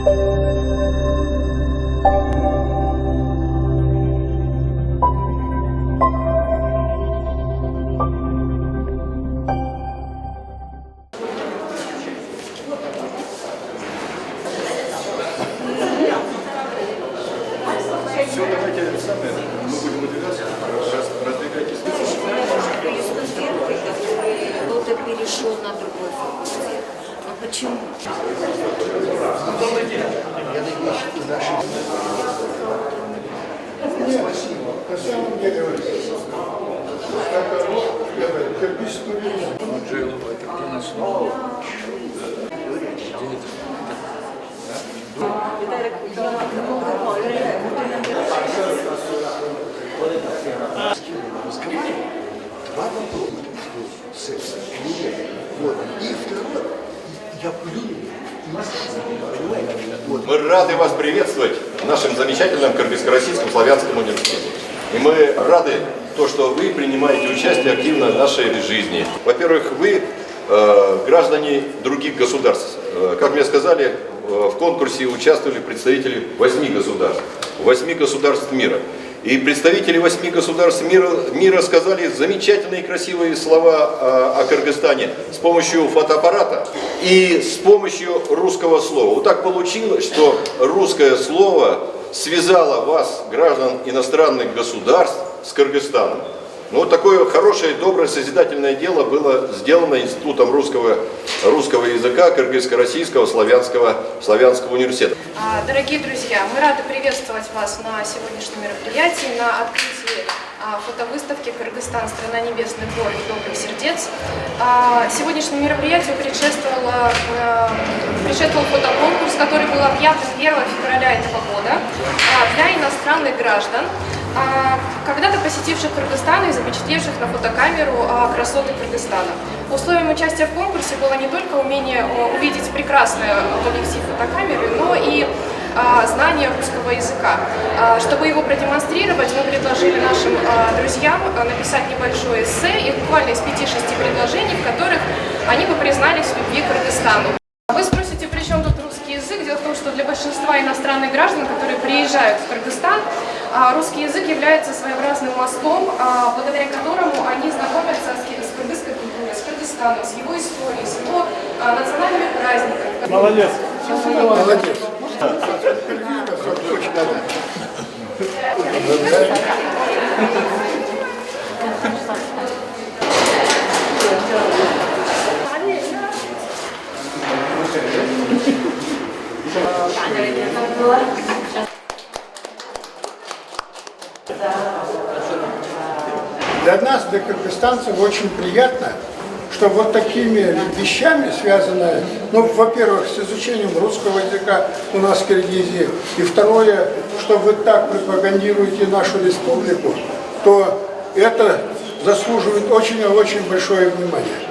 Все, давайте сами, мы будем выдвигаться, раздвигайте список. Были студенты, которые кто-то перешел на другой факультет. А почему? Спасибо. На самом деле, это кирпичский туризм. Два вопроса. Вот. И второе, я плюну. Мы рады вас приветствовать в нашем замечательном Кыргызско-Российском славянском университете. И мы рады, что вы принимаете участие активно в нашей жизни. Во-первых, вы граждане других государств. Как мне сказали, в конкурсе участвовали представители 8 государств. 8 государств мира. И представители 8 государств мира сказали замечательные и красивые слова о Кыргызстане с помощью фотоаппарата и с помощью русского слова. Вот так получилось, что русское слово связало вас, граждан иностранных государств, с Кыргызстаном. Ну, вот такое хорошее, доброе, созидательное дело было сделано Институтом русского языка Кыргызско-Российского славянского университета. Дорогие друзья, мы рады приветствовать вас на сегодняшнем мероприятии, на открытии фотовыставки «Кыргызстан. Страна небесных гор и добрых сердец». Сегодняшнему мероприятию предшествовал фотоконкурс, который был объявлен 1 февраля этого года для иностранных граждан, когда-то посетивших Кыргызстан и запечатлевших на фотокамеру красоты Кыргызстана. Условием участия в конкурсе было не только умение увидеть прекрасный объектив фотокамеры, но и знание русского языка. Чтобы его продемонстрировать, мы предложили нашим друзьям написать небольшое эссе, и буквально из 5-6 предложений, в которых они бы признались в любви к Кыргызстану. Вы спросите, при чем тут русский язык? Дело в том, что для большинства иностранных граждан, которые приезжают в Кыргызстан, русский язык является своеобразным мостом, благодаря которому они знакомятся с кыргызской культурой, с Кыргызстаном, с его историей, с его национальными праздниками. Молодец. Молодец. Для нас, для кыргызстанцев, очень приятно, что вот такими вещами связанные, ну, во-первых, с изучением русского языка у нас в Киргизии, и второе, что вы так пропагандируете нашу республику, то это заслуживает очень-очень большое внимание.